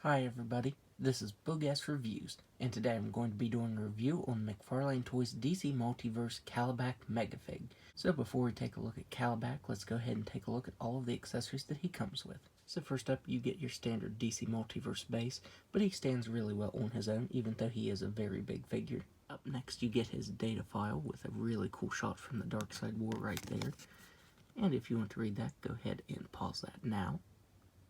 Hi everybody, this is Boog Reviews, and today I'm going to be doing a review on McFarlane Toys DC Multiverse Kalibak Megafig. So before we take a look at Kalibak, let's go ahead and take a look at all of the accessories that he comes with. So first up, you get your standard DC Multiverse base, but he stands really well on his own, even though he is a very big figure. Up next, you get his data file with a really cool shot from the Dark Side War right there. And if you want to read that, go ahead and pause that now.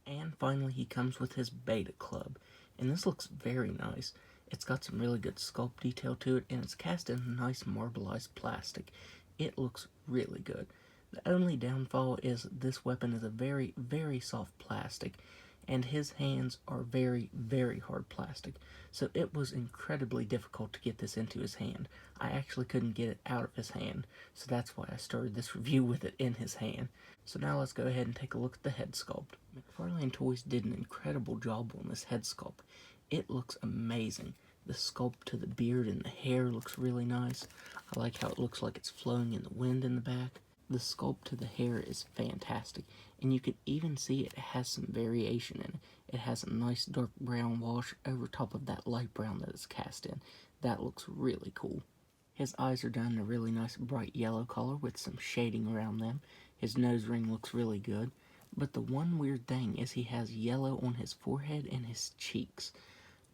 And finally, he comes with his Beta Club, and this looks very nice. It's got some really good sculpt detail to it, and it's cast in nice marbleized plastic. It looks really good. The only downfall is this weapon is a very, very soft plastic, and his hands are very, very hard plastic, so it was incredibly difficult to get this into his hand. I actually couldn't get it out of his hand, so that's why I started this review with it in his hand. So now let's go ahead and take a look at the head sculpt. McFarlane Toys did an incredible job on this head sculpt. It looks amazing. The sculpt to the beard and the hair looks really nice. I like how it looks like it's flowing in the wind in the back. The sculpt to the hair is fantastic, and you can even see it has some variation in it. It has a nice dark brown wash over top of that light brown that it's cast in. That looks really cool. His eyes are done in a really nice bright yellow color with some shading around them. His nose ring looks really good, but the one weird thing is he has yellow on his forehead and his cheeks.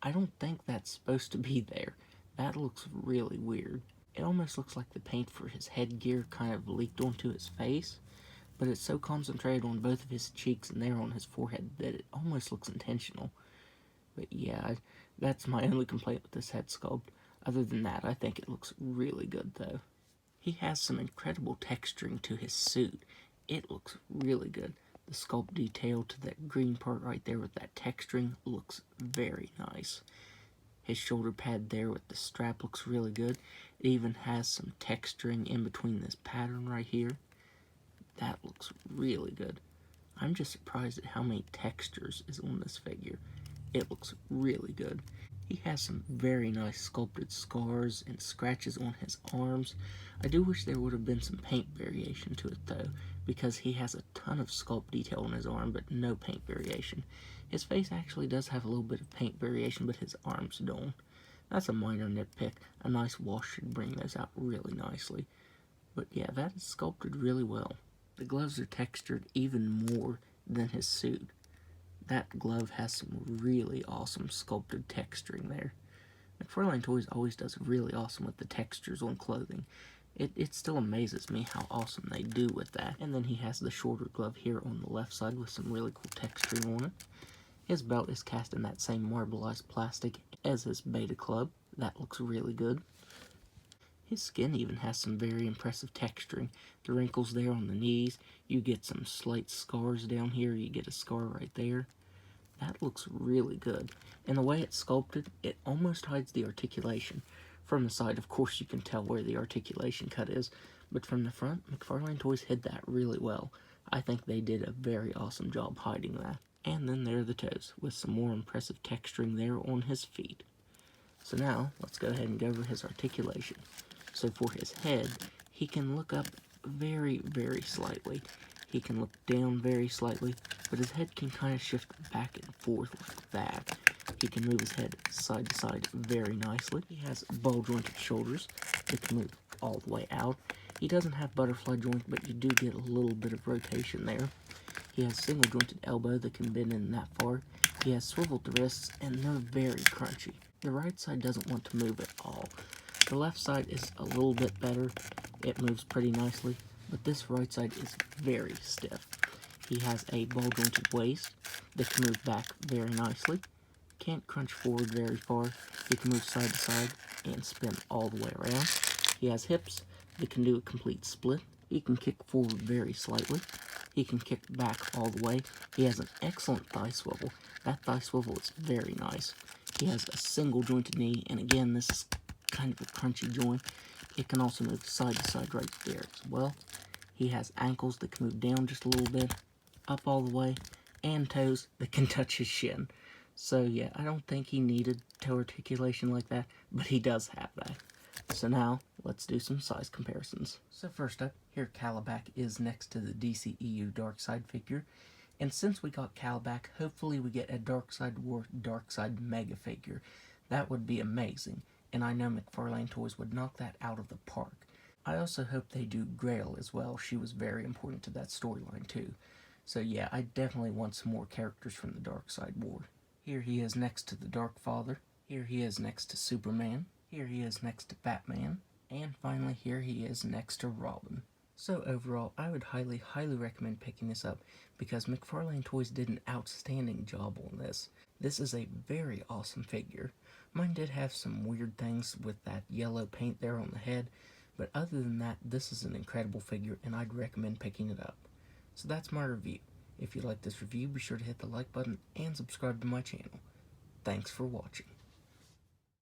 I don't think that's supposed to be there. That looks really weird. It almost looks like the paint for his headgear kind of leaked onto his face, but it's so concentrated on both of his cheeks and there on his forehead that it almost looks intentional. But yeah, that's my only complaint with this head sculpt. Other than that, I think it looks really good though. He has some incredible texturing to his suit. It looks really good. The sculpt detail to that green part right there with that texturing looks very nice. His shoulder pad there with the strap looks really good. It even has some texturing in between this pattern right here. That looks really good. I'm just surprised at how many textures is on this figure. It looks really good. He has some very nice sculpted scars and scratches on his arms. I do wish there would have been some paint variation to it though, because he has a ton of sculpt detail on his arm but no paint variation. His face actually does have a little bit of paint variation, but his arms don't. That's a minor nitpick. A nice wash should bring those out really nicely. But yeah, that is sculpted really well. The gloves are textured even more than his suit. That glove has some really awesome sculpted texturing there. McFarlane Toys always does really awesome with the textures on clothing. It still amazes me how awesome they do with that. And then he has the shorter glove here on the left side with some really cool texturing on it. His belt is cast in that same marbleized plastic as his Beta Club. That looks really good. His skin even has some very impressive texturing. The wrinkles there on the knees, you get some slight scars down here, you get a scar right there. That looks really good. And the way it's sculpted, it almost hides the articulation. From the side, of course, you can tell where the articulation cut is, but from the front, McFarlane Toys hid that really well. I think they did a very awesome job hiding that. And then there are the toes, with some more impressive texturing there on his feet. So now, let's go ahead and go over his articulation. So for his head, he can look up very, very slightly. He can look down very slightly, but his head can kind of shift back and forth like that. He can move his head side to side very nicely. He has ball-jointed shoulders that can move all the way out. He doesn't have butterfly joint, but you do get a little bit of rotation there. He has single-jointed elbow that can bend in that far. He has swiveled wrists, and they're very crunchy. The right side doesn't want to move at all. The left side is a little bit better. It moves pretty nicely, but this right side is very stiff. He has a ball-jointed waist that can move back very nicely. Can't crunch forward very far. He can move side to side and spin all the way around. He has hips that can do a complete split. He can kick forward very slightly. He can kick back all the way. He has an excellent thigh swivel. That thigh swivel is very nice. He has a single jointed knee, and again, this is kind of a crunchy joint. It can also move side to side right there as well. He has ankles that can move down just a little bit, up all the way, and toes that can touch his shin. So yeah, I don't think he needed toe articulation like that, but he does have that. So now, let's do some size comparisons. So first up, here Kalibak is next to the DCEU Darkseid figure, And since we got Kalibak, hopefully we get a Darkseid War Darkseid Mega figure. That would be amazing, and I know McFarlane Toys would knock that out of the park. I also hope they do Grail as well. She was very important to that storyline too. So yeah, I definitely want some more characters from the Darkseid War. Here he is next to the Dark Father. Here he is next to Superman. Here he is next to Batman. And finally, here he is next to Robin. So overall, I would highly recommend picking this up because McFarlane Toys did an outstanding job on this. This is a very awesome figure. Mine did have some weird things with that yellow paint there on the head, but other than that, this is an incredible figure and I'd recommend picking it up. So that's my review. If you like this review, be sure to hit the like button and subscribe to my channel. Thanks for watching.